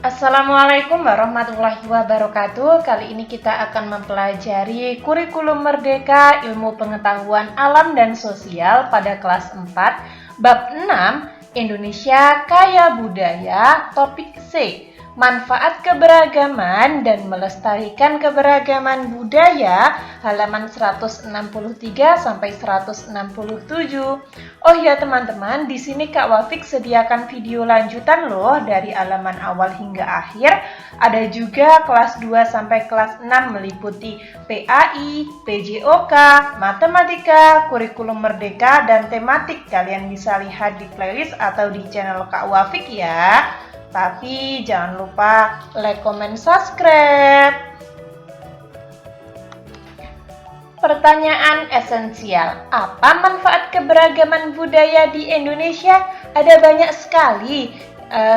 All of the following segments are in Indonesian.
Assalamualaikum warahmatullahi wabarakatuh. Kali ini kita akan mempelajari kurikulum merdeka ilmu pengetahuan alam dan sosial pada kelas 4, bab 6, Indonesia Kaya Budaya, topik C, manfaat keberagaman dan melestarikan keberagaman budaya, halaman 163 sampai 167. Oh ya teman-teman, di sini Kak Wafik sediakan video lanjutan loh dari halaman awal hingga akhir. Ada juga kelas 2 sampai kelas 6 meliputi PAI, PJOK, matematika, kurikulum merdeka dan tematik. Kalian bisa lihat di playlist atau di channel Kak Wafik ya. Tapi jangan lupa like, comment, subscribe. Pertanyaan esensial, apa manfaat keberagaman budaya di Indonesia? Ada banyak sekali.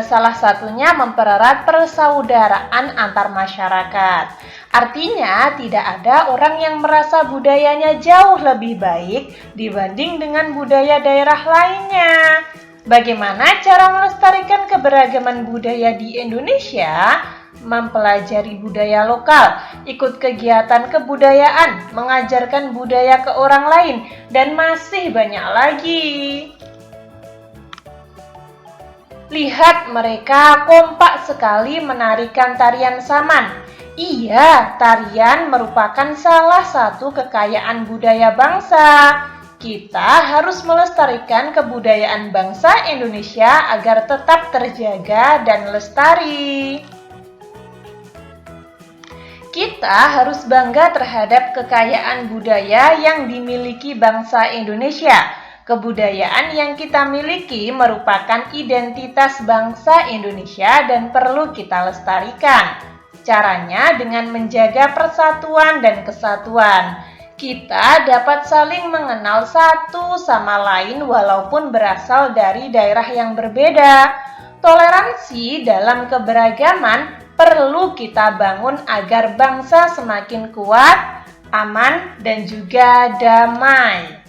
Salah satunya mempererat persaudaraan antar masyarakat. Artinya tidak ada orang yang merasa budayanya jauh lebih baik dibanding dengan budaya daerah lainnya. Bagaimana cara melestarikan keberagaman budaya di Indonesia? Mempelajari budaya lokal, ikut kegiatan kebudayaan, mengajarkan budaya ke orang lain, dan masih banyak lagi. Lihat mereka kompak sekali menarikan tarian saman. Iya, tarian merupakan salah satu kekayaan budaya bangsa. Kita harus melestarikan kebudayaan bangsa Indonesia agar tetap terjaga dan lestari. Kita harus bangga terhadap kekayaan budaya yang dimiliki bangsa Indonesia. Kebudayaan yang kita miliki merupakan identitas bangsa Indonesia dan perlu kita lestarikan. Caranya dengan menjaga persatuan dan kesatuan. Kita dapat saling mengenal satu sama lain walaupun berasal dari daerah yang berbeda. Toleransi dalam keberagaman perlu kita bangun agar bangsa semakin kuat, aman, dan juga damai.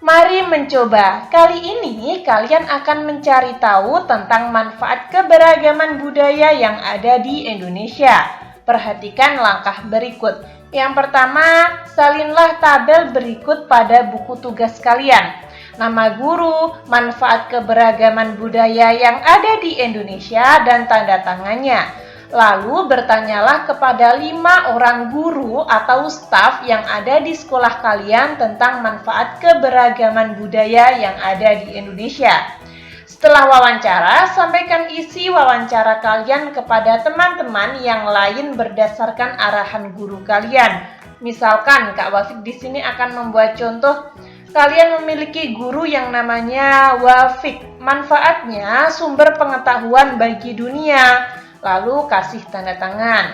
Mari mencoba. Kali ini kalian akan mencari tahu tentang manfaat keberagaman budaya yang ada di Indonesia. Perhatikan langkah berikut. Yang pertama, salinlah tabel berikut pada buku tugas kalian. Nama guru, manfaat keberagaman budaya yang ada di Indonesia, dan tanda tangannya. Lalu bertanyalah kepada 5 orang guru atau staf yang ada di sekolah kalian tentang manfaat keberagaman budaya yang ada di Indonesia. Setelah wawancara, sampaikan isi wawancara kalian kepada teman-teman yang lain berdasarkan arahan guru kalian. Misalkan Kak Wafik di sini akan membuat contoh. Kalian memiliki guru yang namanya Wafik. Manfaatnya sumber pengetahuan bagi dunia. Lalu kasih tanda tangan.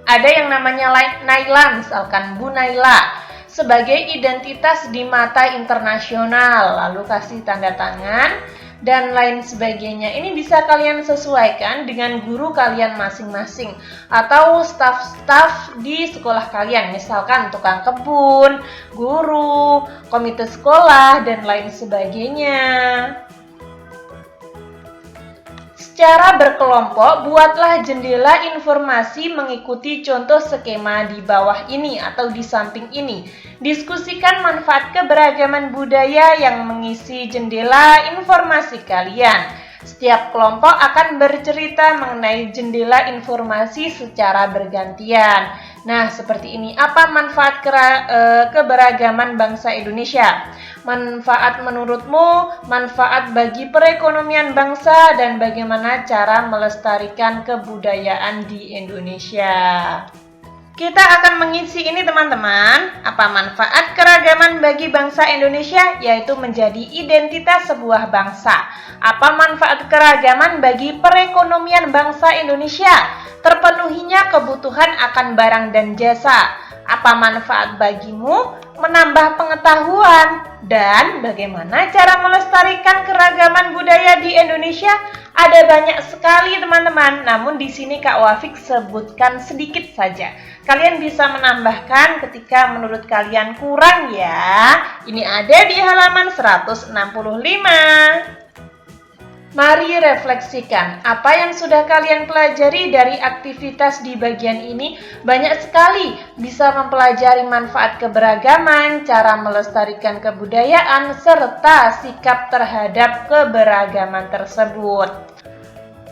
Ada yang namanya Naila, misalkan Bu Naila, sebagai identitas di mata internasional. Lalu kasih tanda tangan. Dan lain sebagainya. Ini bisa kalian sesuaikan dengan guru kalian masing-masing atau staf-staf di sekolah kalian, misalkan tukang kebun, guru, komite sekolah, dan lain sebagainya. Secara berkelompok, buatlah jendela informasi mengikuti contoh skema di bawah ini atau di samping ini. Diskusikan manfaat keberagaman budaya yang mengisi jendela informasi kalian. Setiap kelompok akan bercerita mengenai jendela informasi secara bergantian. Nah, seperti ini. Apa manfaat keberagaman bangsa Indonesia? Manfaat menurutmu, manfaat bagi perekonomian bangsa, dan bagaimana cara melestarikan kebudayaan di Indonesia. Kita akan mengisi ini teman-teman. Apa manfaat keragaman bagi bangsa Indonesia? Yaitu menjadi identitas sebuah bangsa. Apa manfaat keragaman bagi perekonomian bangsa Indonesia? Terpenuhinya kebutuhan akan barang dan jasa. Apa manfaat bagimu? Menambah pengetahuan. Dan bagaimana cara melestarikan keragaman budaya di Indonesia? Ada banyak sekali teman-teman, namun di sini Kak Wafik sebutkan sedikit saja. Kalian bisa menambahkan ketika menurut kalian kurang ya. Ini ada di halaman 165. Mari refleksikan apa yang sudah kalian pelajari dari aktivitas di bagian ini. Banyak sekali bisa mempelajari manfaat keberagaman, cara melestarikan kebudayaan, serta sikap terhadap keberagaman tersebut.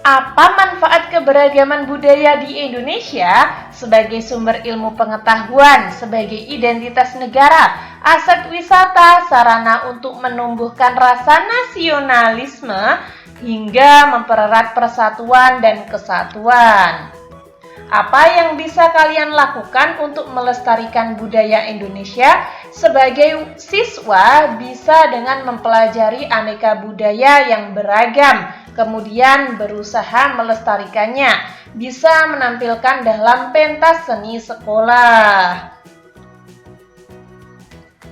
Apa manfaat keberagaman budaya di Indonesia? Sebagai sumber ilmu pengetahuan, sebagai identitas negara, aset wisata, sarana untuk menumbuhkan rasa nasionalisme, hingga mempererat persatuan dan kesatuan. Apa yang bisa kalian lakukan untuk melestarikan budaya Indonesia? Sebagai siswa, bisa dengan mempelajari aneka budaya yang beragam, kemudian berusaha melestarikannya, bisa menampilkan dalam pentas seni sekolah.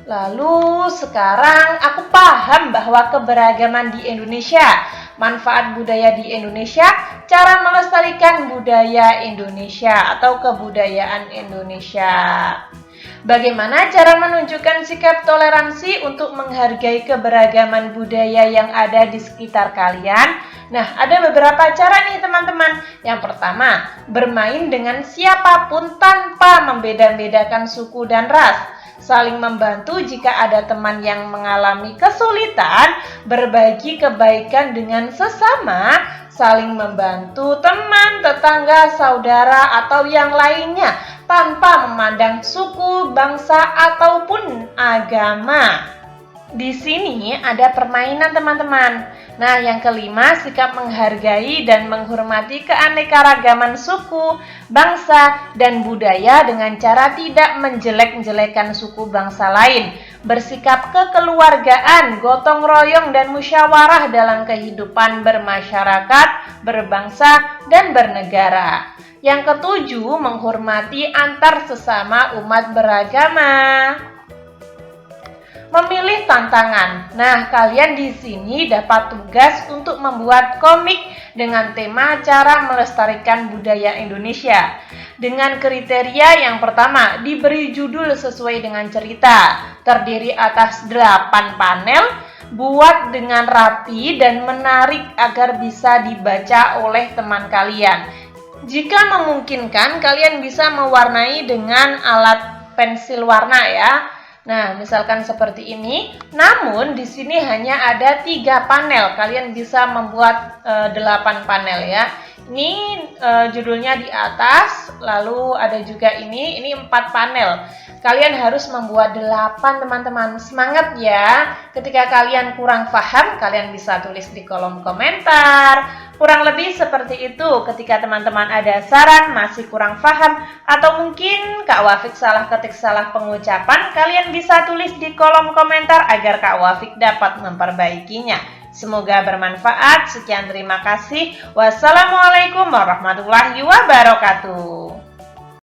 Lalu sekarang aku paham bahwa keberagaman di Indonesia, manfaat budaya di Indonesia, cara melestarikan budaya Indonesia atau kebudayaan Indonesia. Bagaimana cara menunjukkan sikap toleransi untuk menghargai keberagaman budaya yang ada di sekitar kalian? Nah, ada beberapa cara nih teman-teman. Yang pertama, bermain dengan siapapun tanpa membeda-bedakan suku dan ras. Saling membantu jika ada teman yang mengalami kesulitan, berbagi kebaikan dengan sesama, saling membantu teman, tetangga, saudara, atau yang lainnya tanpa memandang suku, bangsa, ataupun agama. Di sini ada permainan teman-teman. Nah, yang kelima, sikap menghargai dan menghormati keanekaragaman suku, bangsa, dan budaya dengan cara tidak menjelek-jelekan suku bangsa lain. Bersikap kekeluargaan, gotong royong, dan musyawarah dalam kehidupan bermasyarakat, berbangsa, dan bernegara. Yang ketujuh, menghormati antar sesama umat beragama. Memilih tantangan. Nah, kalian di sini dapat tugas untuk membuat komik dengan tema cara melestarikan budaya Indonesia. Dengan kriteria yang pertama, diberi judul sesuai dengan cerita. Terdiri atas 8 panel, buat dengan rapi dan menarik agar bisa dibaca oleh teman kalian. Jika memungkinkan, kalian bisa mewarnai dengan alat pensil warna ya. Nah, misalkan seperti ini. Namun di sini hanya ada 3 panel. Kalian bisa membuat 8 panel ya. Ini judulnya di atas, lalu ada juga ini 4 panel. Kalian harus membuat 8 teman-teman. Semangat ya. Ketika kalian kurang paham, kalian bisa tulis di kolom komentar. Kurang lebih seperti itu. Ketika teman-teman ada saran, masih kurang paham, atau mungkin Kak Wafik salah ketik, salah pengucapan, kalian bisa tulis di kolom komentar agar Kak Wafik dapat memperbaikinya. Semoga bermanfaat. Sekian, terima kasih. Wassalamualaikum warahmatullahi wabarakatuh.